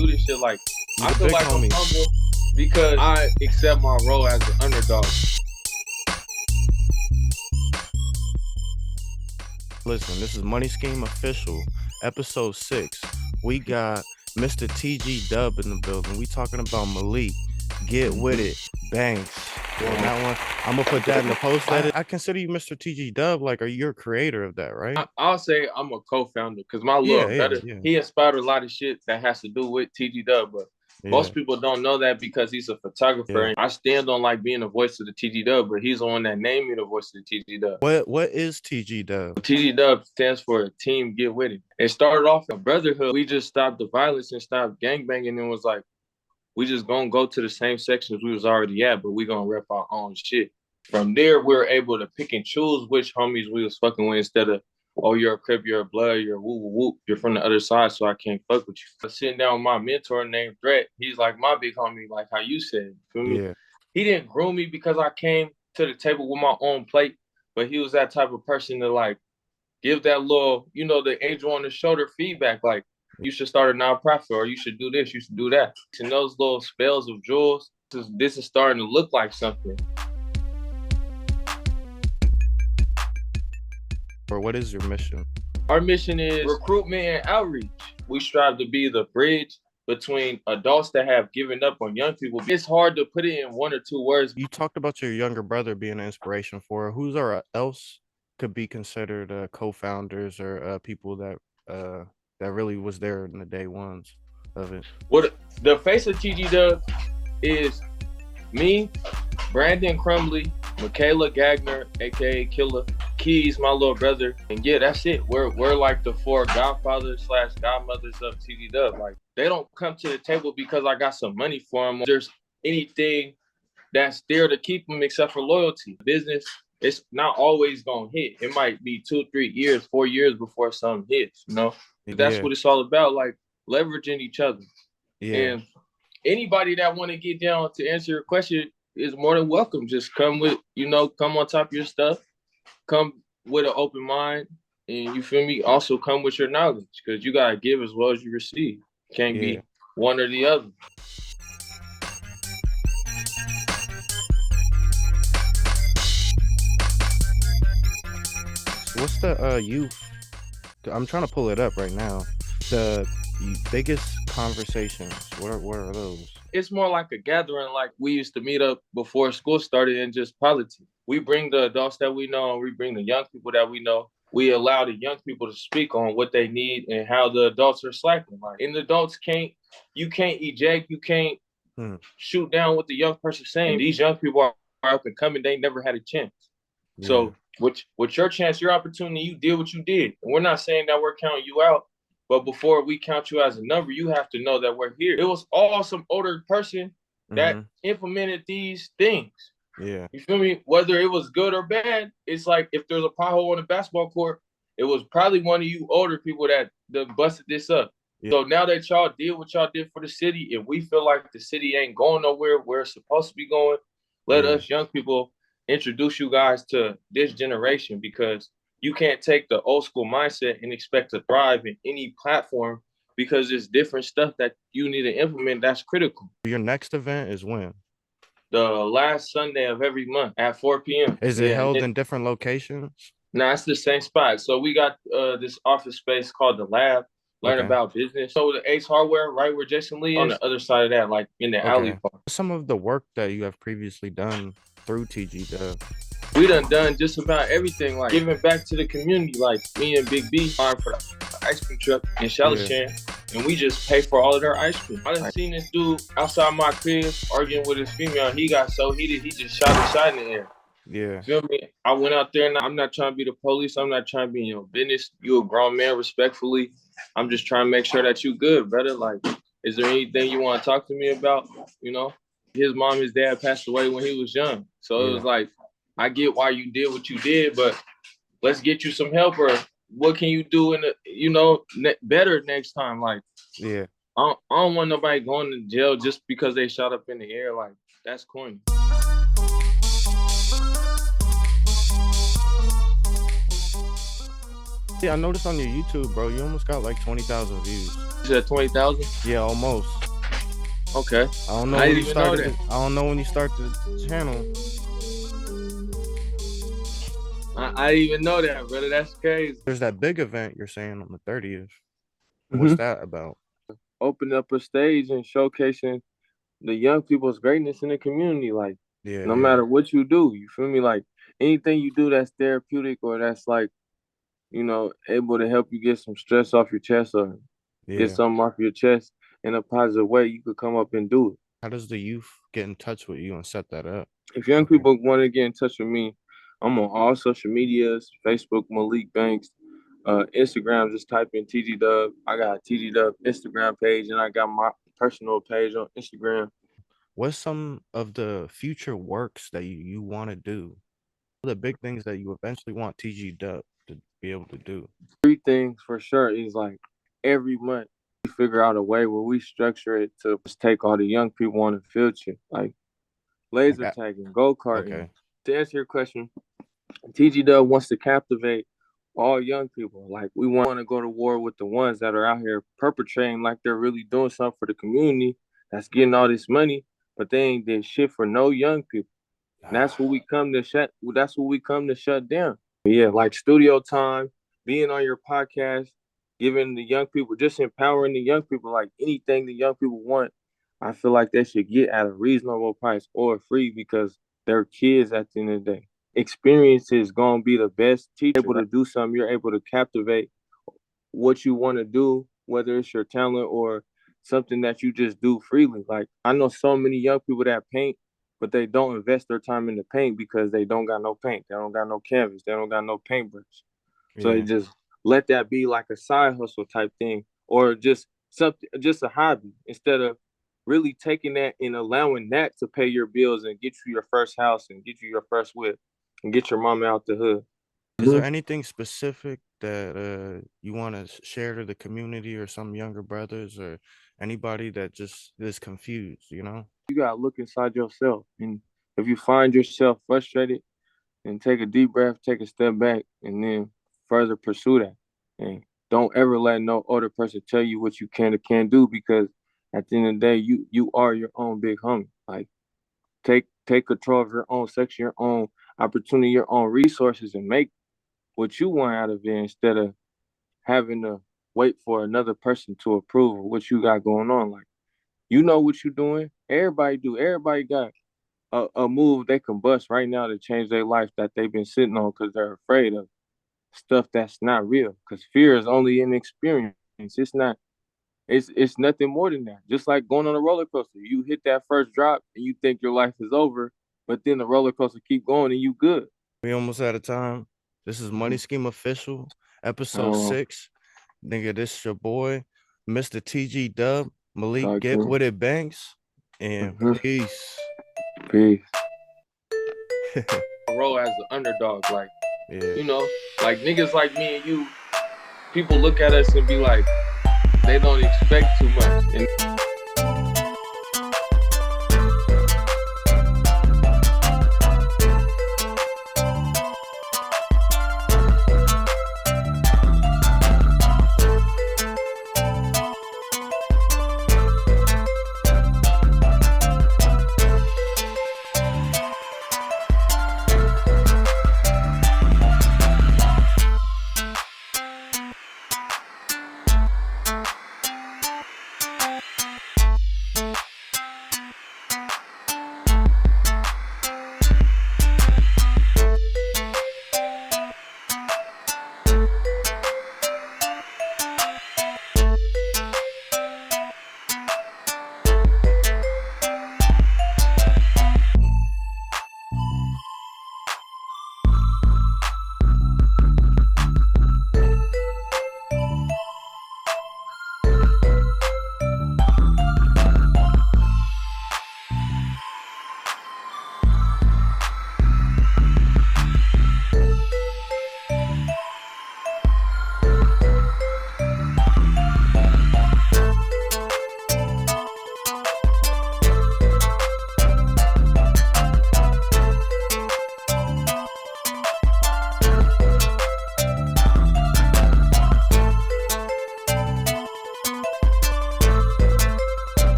do this shit. Like, He's I a feel big like I'm homie. humble because I accept my role as the underdog. Listen, this is Money Scheme Official, episode 6. We got Mr. TGDUB in the building. We talking about Malik. Get with it. Banks. On that one, I'm gonna put that in the post edit. I consider you Mr. TGDUB. Like, are you a creator of that, right? I'll say I'm a co-founder because my Yeah, little brother, yeah. he inspired a lot of shit that has to do with TGDUB, but Yeah. most people don't know that because he's a photographer. Yeah. And I stand on like being the voice of the TGDUB, but he's the one that named me the voice of the TGDUB. What is TGDUB? TGDUB stands for Team Get With It. It started off a brotherhood. We just stopped the violence and stopped gangbanging and was like, we just gonna go to the same sections we was already at, but we gonna rep our own shit. From there, we were able to pick and choose which homies we was fucking with instead of, oh, you're a Crip, you're a Blood, you're a woo woo woo, you're from the other side, so I can't fuck with you. But sitting down with my mentor named Threat, he's like my big homie, like how you said. Feel me? Yeah. He didn't groom me because I came to the table with my own plate, but he was that type of person to like give that little, you know, the angel on the shoulder feedback, like, you should start a nonprofit, or you should do this, you should do that. And those little spells of jewels, this is starting to look like something. Or what is your mission? Our mission is recruitment and outreach. We strive to be the bridge between adults that have given up on young people. It's hard to put it in 1 or 2 words. You talked about your younger brother being an inspiration for her. Who's else could be considered co-founders or people that really was there in the day ones of it? What the face of TGDUB is me, Brandon Crumley, Michaela Gagner, aka Killer, Keys, my little brother, and yeah, that's it. We're like the 4 godfathers / godmothers of TGDUB. Like, they don't come to the table because I got some money for them. There's anything that's there to keep them except for loyalty. Business, it's not always gonna hit. It might be 2, 3 years, 4 years before something hits, you know? That's what it's all about, like leveraging each other. Yeah. And anybody that want to get down to answer your question is more than welcome. Just come with, come on top of your stuff. Come with an open mind, and you feel me? Also come with your knowledge, because you gotta give as well as you receive. Can't be one or the other. What's the youth? I'm trying to pull it up right now. The biggest conversations. What are those? It's more like a gathering, like we used to meet up before school started and just politics. We bring the adults that we know, and we bring the young people that we know. We allow the young people to speak on what they need and how the adults are slacking. Like, and the adults can't eject, you can't shoot down what the young person's saying. These young people are up and coming, they never had a chance. Yeah. So with your chance, your opportunity, you did what you did. And we're not saying that we're counting you out, but before we count you as a number, you have to know that we're here. It was all some older person that implemented these things. Yeah. You feel me? Whether it was good or bad, it's like if there's a pothole on a basketball court, it was probably one of you older people that busted this up. Yeah. So now that y'all did what y'all did for the city, and we feel like the city ain't going nowhere where it's supposed to be going, let us young people introduce you guys to this generation, because you can't take the old school mindset and expect to thrive in any platform, because there's different stuff that you need to implement that's critical. Your next event is when? The last Sunday of every month at 4 p.m. Is it held in different locations? No, it's the same spot. So we got this office space called The Lab, learn about business. So the Ace Hardware, right where Jason Lee is, on the other side of that, like in the alley. Some of the work that you have previously done through TGDUB. We done just about everything, like giving back to the community. Like me and Big B are for the ice cream truck in Shalashan, and we just pay for all of their ice cream. I done seen this dude outside my crib arguing with his female. He got so heated, he just shot a shot in the air. Yeah. Feel me? I went out there, and I'm not trying to be the police. I'm not trying to be in your business. You a grown man, respectfully. I'm just trying to make sure that you good, brother. Like, is there anything you want to talk to me about? You know, his mom, his dad passed away when he was young. So it was like, I get why you did what you did, but let's get you some help, or what can you do in the, better next time? Like, I don't want nobody going to jail just because they shot up in the air. Like, that's corny. Yeah, I noticed on your YouTube, bro, you almost got like 20,000 views. You said 20,000? Yeah, almost. Okay. I don't know I when didn't you even know started. that. I don't know when you start the channel. I didn't even know that, brother. That's crazy. There's that big event you're saying on the 30th. What's Mm-hmm. that about? Open up a stage and showcasing the young people's greatness in the community. Like, Yeah, no yeah, matter what you do, you feel me? Like, anything you do that's therapeutic or that's like, able to help you get some stress off your chest or get yeah. something off your chest in a positive way, you could come up and do it. How does the youth get in touch with you and set that up? If young Okay. people want to get in touch with me, I'm on all social medias, Facebook, Malik Banks, Instagram, just type in TGDUB. I got a TGDUB Instagram page and I got my personal page on Instagram. What's some of the future works that you want to do? The big things that you eventually want TGDUB to be able to do. Three things for sure is like every month we figure out a way where we structure it to take all the young people on the field trip, like Like, laser tagging, go karting. okay. To answer your question, TGW wants to captivate all young people. Like we want to go to war with the ones that are out here perpetrating like they're really doing something for the community that's getting all this money, but they ain't did shit for no young people. And that's what we come to shut. That's what we come to shut down. But yeah, like studio time, being on your podcast, giving the young people, just empowering the young people, like anything the young people want. I feel like they should get at a reasonable price or free because they're kids at the end of the day. Experience is gonna be the best teacher. Able to do something, you're able to captivate what you want to do, whether it's your talent or something that you just do freely. Like I know so many young people that paint, but they don't invest their time in the paint because they don't got no paint, they don't got no canvas, they don't got no paintbrush. So they Yeah. just let that be like a side hustle type thing, or just something, just a hobby, instead of really taking that and allowing that to pay your bills and get you your first house and get you your first whip and get your mama out the hood. Is there anything specific that you want to share to the community or some younger brothers or anybody that just is confused, you know? You gotta look inside yourself, and if you find yourself frustrated, then take a deep breath, take a step back, and then further pursue that. And don't ever let no other person tell you what you can or can't do, because at the end of the day, you are your own big homie. Like take control of your own section, your own opportunity, your own resources, and make what you want out of it instead of having to wait for another person to approve of what you got going on. Like you know what you're doing. Everybody do. Everybody got a move they can bust right now to change their life that they've been sitting on because they're afraid of stuff that's not real. Because fear is only an experience. It's not. It's nothing more than that. Just like going on a roller coaster, you hit that first drop and you think your life is over, but then the roller coaster keep going and you good. We almost out of time. This is Money Scheme Official, episode Um, 6. Nigga, this is your boy, Mr. TGDUB, Malik talk to Get him. With It Banks, and peace. Peace. Roll as the underdog, like Yeah. like niggas like me and you, people look at us and be like, they don't expect too much. And